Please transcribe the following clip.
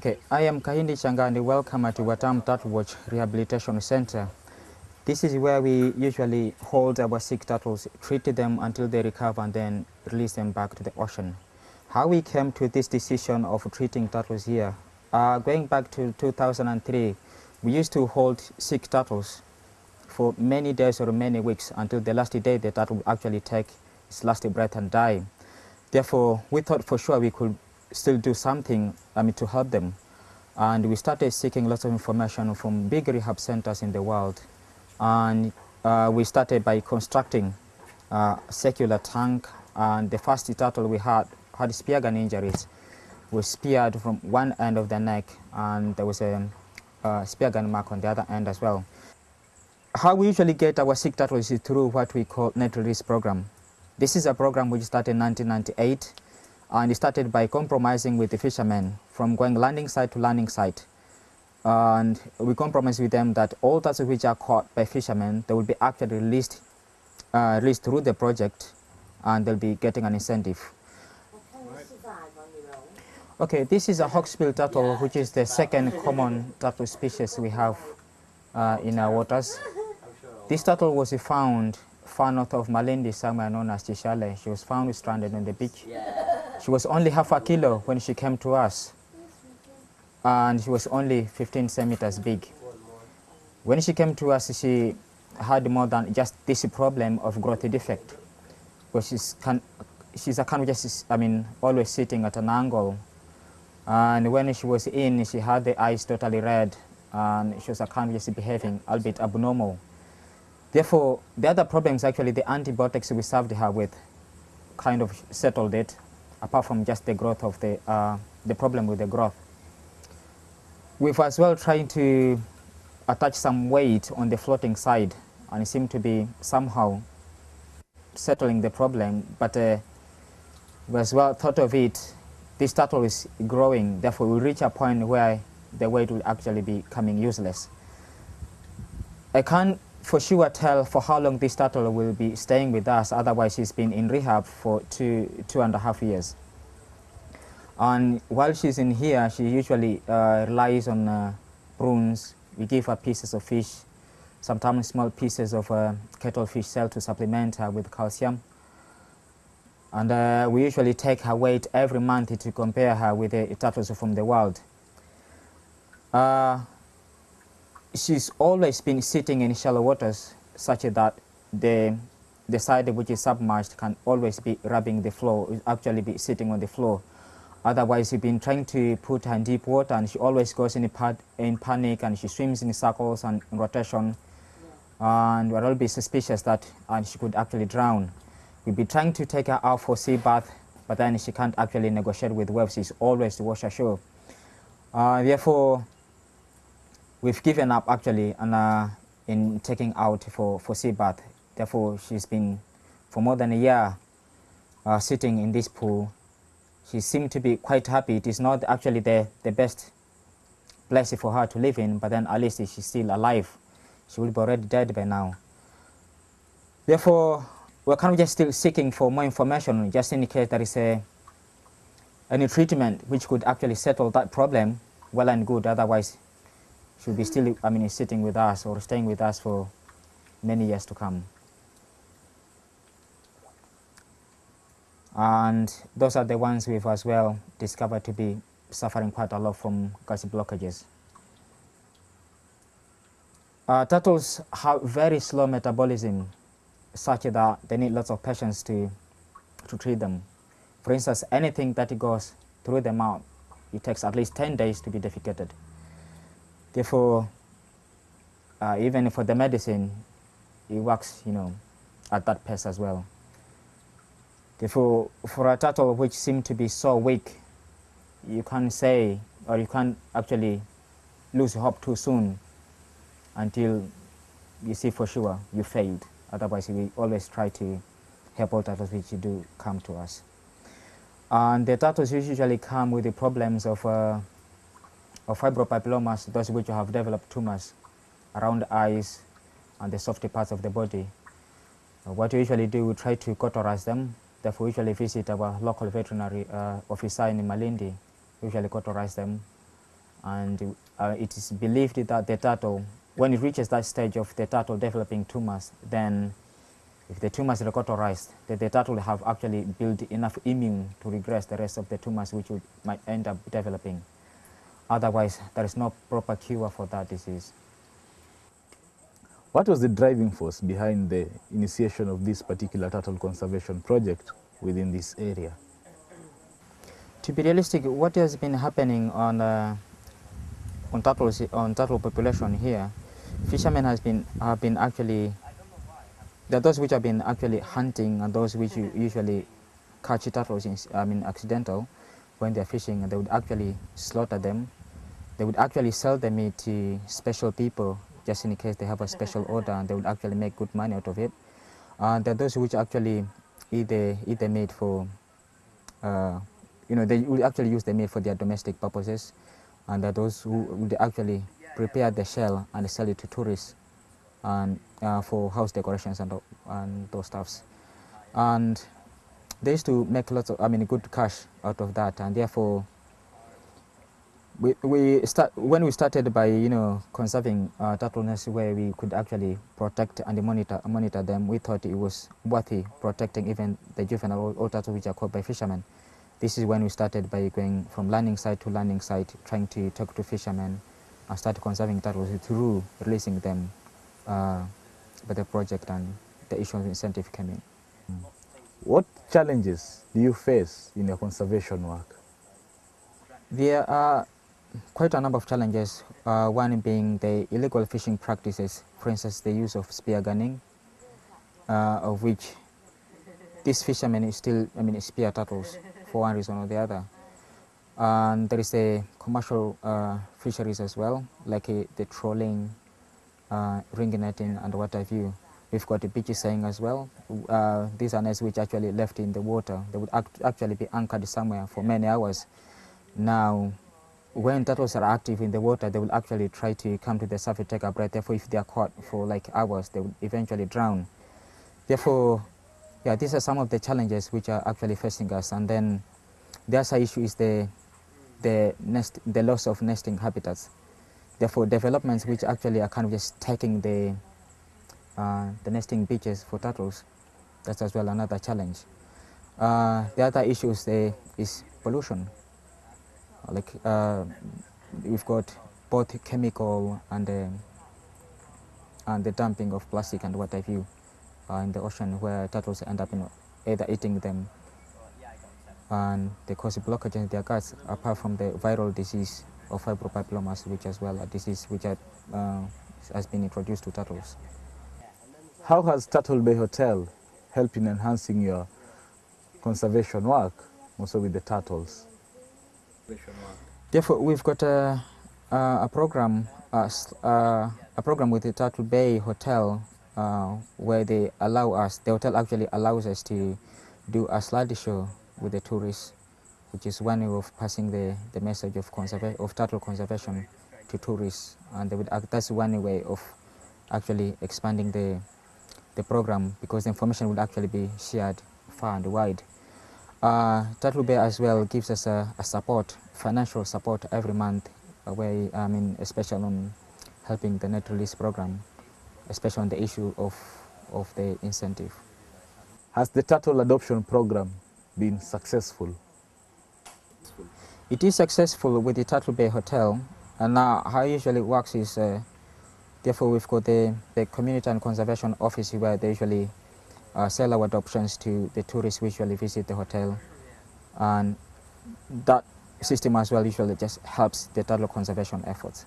Okay, I am Kahindi Changani. Welcome to Watamu Turtle Watch Rehabilitation Center. This is where we usually hold our sick turtles, treat them until they recover, and then release them back to the ocean. How we came to this decision of treating turtles here, going back to 2003, we used to hold sick turtles for many days or many weeks until the last day the turtle would actually take its last breath and die. Therefore, we thought for sure we could still do something to help them. And we started seeking lots of information from big rehab centers in the world. And we started by constructing a circular tank. And the first turtle we had spear gun injuries. Was speared from one end of the neck, and there was a spear gun mark on the other end as well. How we usually get our sick turtles is through what we call net release program. This is a program which started in 1998, and it started by compromising with the fishermen from going landing site to landing site. And we compromised with them that all turtles which are caught by fishermen, they will be actually released through the project, and they'll be getting an incentive. Can you survive on your own? Okay, this is a hawksbill turtle, which is the second common turtle species we have in our waters. This turtle was found far north of Malindi, somewhere known as Chishale. She was found stranded on the beach. She was only half a kilo when she came to us, and she was only 15 centimeters big. When she came to us, she had more than just this problem of growth defect, because she's a kind of just, always sitting at an angle. And when she was in, she had the eyes totally red, and she was a kind of just behaving a bit abnormal. Therefore, the other problems, actually, the antibiotics we served her with kind of settled it, apart from just the growth of the problem with the growth. We've as well tried to attach some weight on the floating side, and it seemed to be somehow settling the problem, but we as well thought of it, this turtle is growing, therefore we'll reach a point where the weight will actually be becoming useless. I can't for sure tell for how long this turtle will be staying with us, otherwise she's been in rehab for 2.5 years. And while she's in here, she usually relies on prunes. We give her pieces of fish, sometimes small pieces of kettlefish shell to supplement her with calcium. And we usually take her weight every month to compare her with the turtles from the wild. She's always been sitting in shallow waters, such that the side which is submerged can always be rubbing the floor, actually be sitting on the floor. Otherwise, we've been trying to put her in deep water, and she always goes in panic, and she swims in circles and in rotation. And we're always suspicious that she could actually drown. We've been trying to take her out for sea bath, but then she can't actually negotiate with waves. She's always to wash ashore. Therefore, we've given up actually in taking out for sea bath. Therefore, she's been for more than a year sitting in this pool. She seemed to be quite happy. It is not actually the best place for her to live in, but then at least she's still alive. She will be already dead by now. Therefore, we're kind of just still seeking for more information, just in case there is any treatment which could actually settle that problem, well and good. Otherwise, she'll be still, sitting with us or staying with us for many years to come. And those are the ones we've as well discovered to be suffering quite a lot from gas blockages. Turtles have very slow metabolism, such that they need lots of patience to treat them. For instance, anything that goes through the mouth, it takes at least 10 days to be defecated. Therefore, even for the medicine, it works, at that pace as well. Therefore, for a turtle which seems to be so weak, you can't say, or you can't actually lose hope too soon until you see for sure you failed. Otherwise, we always try to help all turtles which do come to us. And the turtles usually come with the problems of fibropapillomas, those which have developed tumors around the eyes and the softer parts of the body. What we usually do, we try to cauterize them. Therefore, we usually visit our local veterinary officer in Malindi, usually cauterize them, and it is believed that the turtle, when it reaches that stage of the turtle developing tumors, then if the tumors are cauterized, the turtle have actually built enough immune to regress the rest of the tumors which might end up developing. Otherwise, there is no proper cure for that disease. What was the driving force behind the initiation of this particular turtle conservation project within this area? To be realistic, what has been happening on turtle population here, fishermen have been actually, there are those which have been actually hunting and those which usually catch turtles accidental when they're fishing, and they would actually slaughter them. They would actually sell the meat to special people just in case they have a special order, and they would actually make good money out of it. There are those which actually eat the meat for, they would actually use the meat for their domestic purposes, and there are those who would actually prepare the shell and sell it to tourists and for house decorations and those stuffs. And they used to make lots of, good cash out of that, and therefore when we started by conserving turtle nests where we could actually protect and monitor them, we thought it was worthy protecting even the juvenile old turtles which are caught by fishermen. This is when we started by going from landing site to landing site, trying to talk to fishermen and start conserving turtles through releasing them by the project, and the issue of incentive came in. What challenges do you face in your conservation work? There are quite a number of challenges, one being the illegal fishing practices, for instance the use of spear gunning, of which these fishermen still spear turtles for one reason or the other. And there is the commercial fisheries as well, like the trolling, ring netting and what have you. We've got the beachy seine as well. These are nets which actually left in the water. They would actually be anchored somewhere for many hours. Now, when turtles are active in the water, they will actually try to come to the surface, take a breath. Therefore, if they are caught for like hours, they will eventually drown. Therefore, yeah, these are some of the challenges which are actually facing us. And then the other issue is the loss of nesting habitats. Therefore, developments which actually are kind of just taking the nesting beaches for turtles, that's as well another challenge. The other issue is pollution. Like we've got both chemical and the dumping of plastic and what have you in the ocean, where turtles end up either eating them and they cause blockages in their guts, apart from the viral disease of fibropapillomas, which as well a disease which has been introduced to turtles. How has Turtle Bay Hotel helped in enhancing your conservation work, also with the turtles? Therefore, we've got a program with the Turtle Bay Hotel where the hotel actually allows us to do a slideshow with the tourists, which is one way of passing the message of turtle conservation to tourists, and that's one way of actually expanding the program, because the information will actually be shared far and wide. Turtle Bay as well gives us a financial support every month, especially on helping the net release program, especially on the issue of the incentive. Has the turtle adoption program been successful? It is successful with the Turtle Bay Hotel, and now how it usually works is, therefore we've got the community and conservation office where they usually sell our adoptions to the tourists who usually visit the hotel, and that system as well usually just helps the turtle conservation efforts.